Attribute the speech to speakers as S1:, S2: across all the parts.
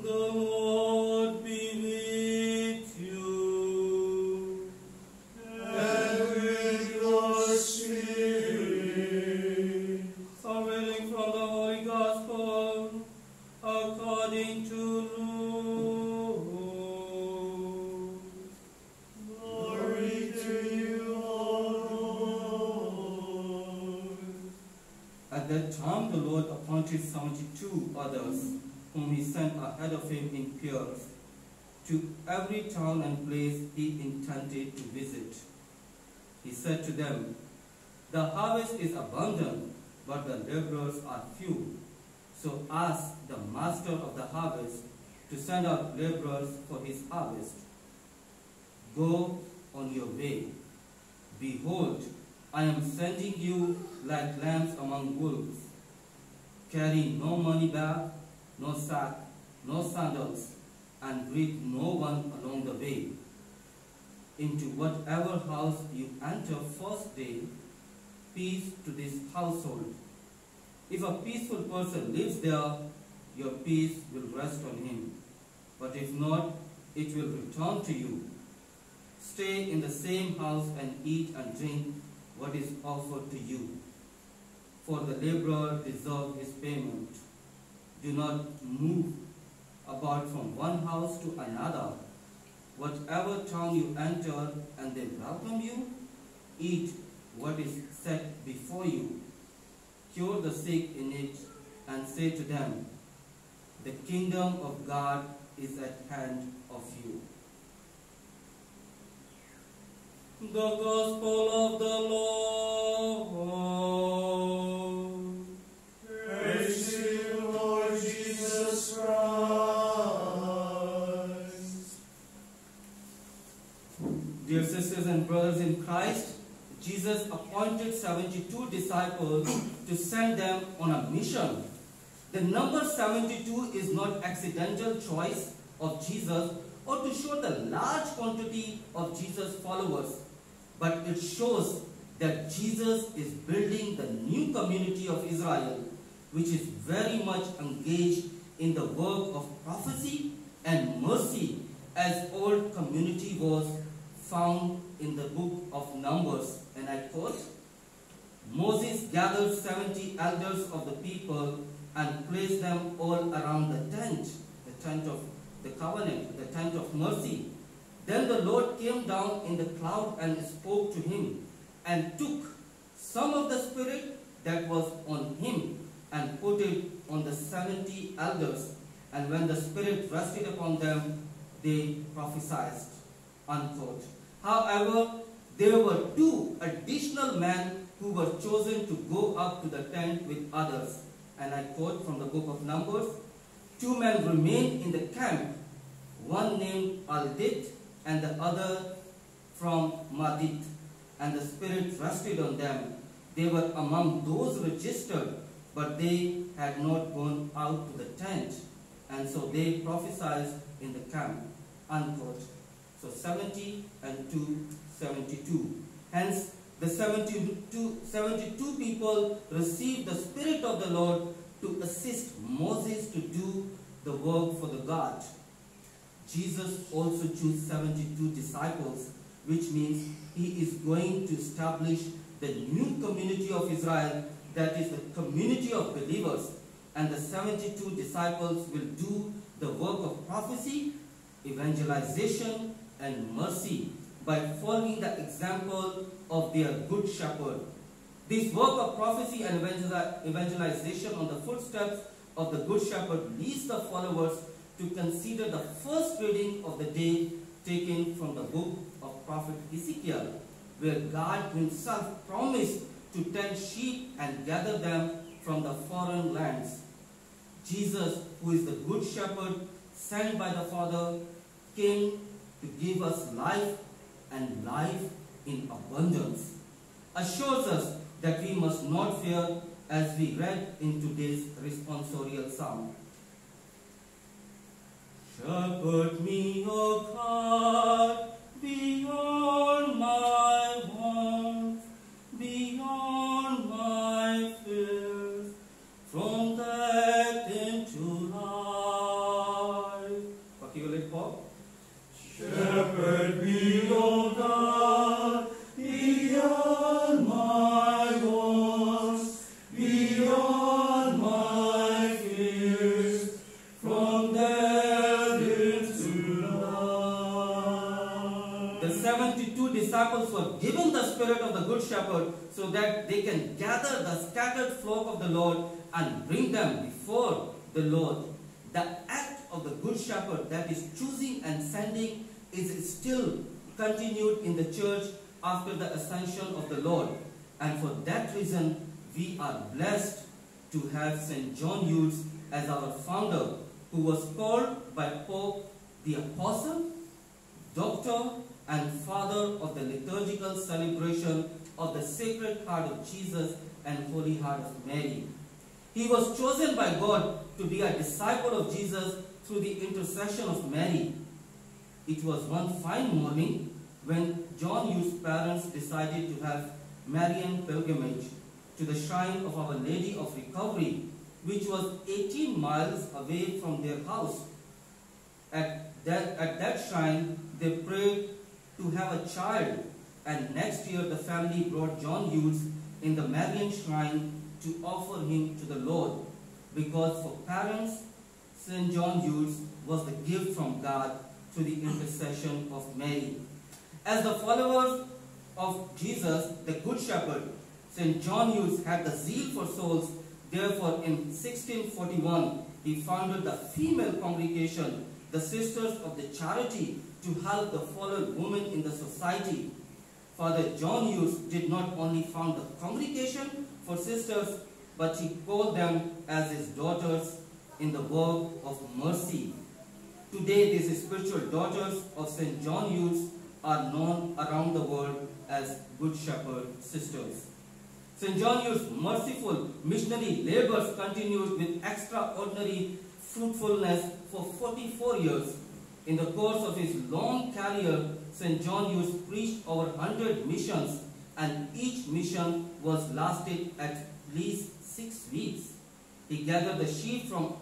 S1: The Lord be with you.
S2: And with your spirit.
S1: A reading from the Holy Gospel according to Luke.
S2: Glory to you, O Lord.
S1: At that time the Lord appointed 72 others, whom he sent ahead of him in pairs, to every town and place he intended to visit. He said to them, "The harvest is abundant, but the laborers are few. So ask the master of the harvest to send out laborers for his harvest. Go on your way. Behold, I am sending you like lambs among wolves. Carry no money bag, no sack, no sandals, and greet no one along the way. Into whatever house you enter first day, peace to this household. If a peaceful person lives there, your peace will rest on him. But if not, it will return to you. Stay in the same house and eat and drink what is offered to you. For the laborer deserves his payment. Do not move about from one house to another. Whatever town you enter and they welcome you, eat what is set before you. Cure the sick in it and say to them, the kingdom of God is at hand of you." The Gospel of the Lord.
S2: Praise to you, Lord Jesus Christ.
S1: Dear sisters and brothers in Christ, Jesus appointed 72 disciples to send them on a mission. The number 72 is not accidental choice of Jesus or to show the large quantity of Jesus' followers, but it shows that Jesus is building the new community of Israel, which is very much engaged in the work of prophecy and mercy, as old community was found in the book of Numbers. And I quote, "Moses gathered 70 elders of the people and placed them all around the tent of the covenant, the tent of mercy. Then the Lord came down in the cloud and spoke to him, and took some of the spirit that was on him and put it on the 70 elders. And when the spirit rested upon them, they prophesied." Unquote. However, there were 2 additional men who were chosen to go up to the tent with others. And I quote from the book of Numbers, "2 men remained in the camp, one named Aldit and the other from Madit, and the Spirit rested on them. They were among those registered, but they had not gone out to the tent, and so they prophesied in the camp." Unquote. So 70 and 2, 72. Hence, the 72 people received the Spirit of the Lord to assist Moses to do the work for the God. Jesus also chose 72 disciples, which means he is going to establish the new community of Israel, that is the community of believers. And the 72 disciples will do the work of prophecy, evangelization, and mercy by following the example of their good shepherd. This work of prophecy and evangelization on the footsteps of the good shepherd leads the followers to consider the first reading of the day taken from the book of prophet Ezekiel, where God himself promised to tend sheep and gather them from the foreign lands. Jesus, who is the good shepherd sent by the Father, came to give us life, and life in abundance, assures us that we must not fear, as we read in today's responsorial psalm. Shepherd me, O God, beyond my wants, beyond my fears, from death into life. disciples were given the spirit of the Good Shepherd so that they can gather the scattered flock of the Lord and bring them before the Lord. The act of the Good Shepherd, that is choosing and sending, is still continued in the church after the ascension of the Lord. And for that reason, we are blessed to have St. John Eudes as our founder, who was called by Pope the Apostle, Doctor, and Father of the liturgical celebration of the Sacred Heart of Jesus and Holy Heart of Mary. He was chosen by God to be a disciple of Jesus through the intercession of Mary. It was one fine morning when John Eudes' parents decided to have Marian pilgrimage to the shrine of Our Lady of Recovery, which was 18 miles away from their house. At that shrine, they prayed to have a child, and next year the family brought John Eudes in the Marian shrine to offer him to the Lord, because for parents, St. John Eudes was the gift from God through the intercession of Mary. As the followers of Jesus, the Good Shepherd, St. John Eudes had the zeal for souls. Therefore, in 1641, he founded the female congregation, the Sisters of the Charity, to help the fallen women in the society. Father John Eudes did not only found the congregation for sisters, but he called them as his daughters in the work of mercy. Today, these spiritual daughters of St. John Eudes are known around the world as Good Shepherd Sisters. St. John Eudes' merciful missionary labors continued with extraordinary fruitfulness for 44 years. In the course of his long career, St. John Eudes preached over 100 missions, and each mission was lasted at least 6 weeks. He gathered the sheep from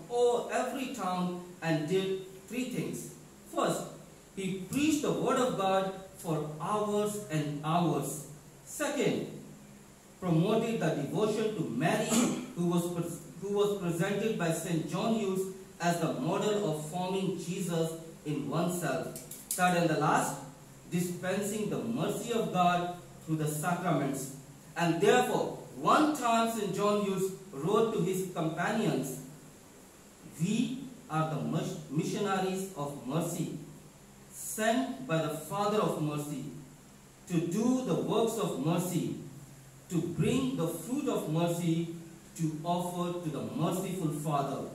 S1: every town and did 3 things. First, he preached the word of God for hours and hours. Second, promoted the devotion to Mary, who was presented by St. John Eudes as the model of forming Jesus in oneself. Third and the last, dispensing the mercy of God through the sacraments. And therefore, one time St. John Eudes wrote to his companions, "We are the missionaries of mercy, sent by the Father of mercy, to do the works of mercy, to bring the fruit of mercy, to offer to the merciful Father."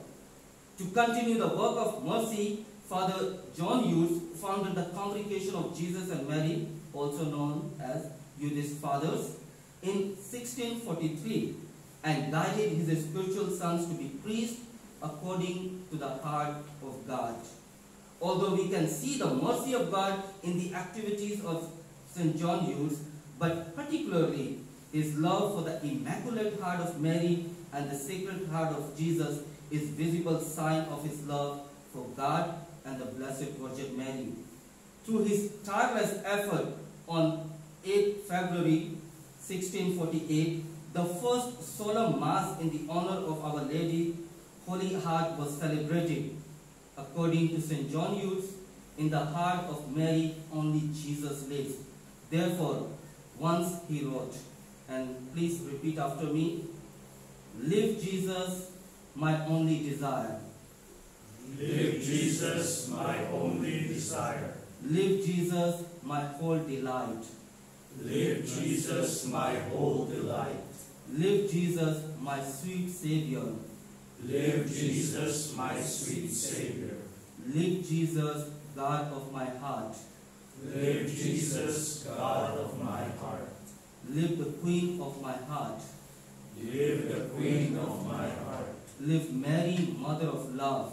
S1: To continue the work of mercy, Father John Eudes founded the Congregation of Jesus and Mary, also known as Eudes Fathers, in 1643, and guided his spiritual sons to be priests according to the heart of God. Although we can see the mercy of God in the activities of St. John Eudes, but particularly his love for the Immaculate Heart of Mary and the Sacred Heart of Jesus is visible sign of his love for God and the Blessed Virgin Mary. Through his tireless effort, on 8 February 1648, the first solemn Mass in the honor of Our Lady Holy Heart was celebrated. According to St. John Eudes, in the heart of Mary only Jesus lives. Therefore, once he wrote, and please repeat after me, "Live Jesus, my only desire.
S2: Live Jesus, my only desire.
S1: Live Jesus, my whole delight.
S2: Live Jesus, my whole delight.
S1: Live Jesus, my sweet Savior.
S2: Live Jesus, my sweet Savior.
S1: Live Jesus, God of my heart.
S2: Live Jesus, God of my heart.
S1: Live the Queen of my heart.
S2: Live the Queen of my heart.
S1: Live Mary, Mother of Love."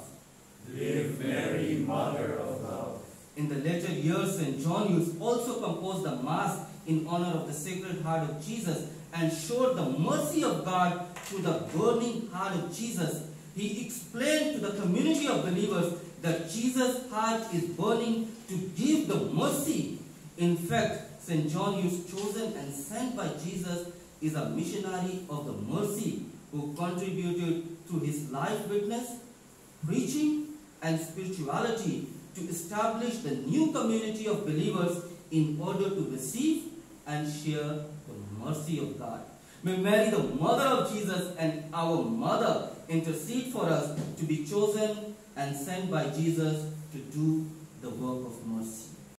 S2: Live Mary, Mother of Love.
S1: In the later years, St. John Eudes also composed the Mass in honor of the Sacred Heart of Jesus and showed the mercy of God through the burning heart of Jesus. He explained to the community of believers that Jesus' heart is burning to give the mercy. In fact, St. John Eudes, chosen and sent by Jesus, is a missionary of the mercy who contributed through his life witness, preaching, and spirituality to establish the new community of believers in order to receive and share the mercy of God. May Mary, the mother of Jesus and our mother, intercede for us to be chosen and sent by Jesus to do the work of mercy.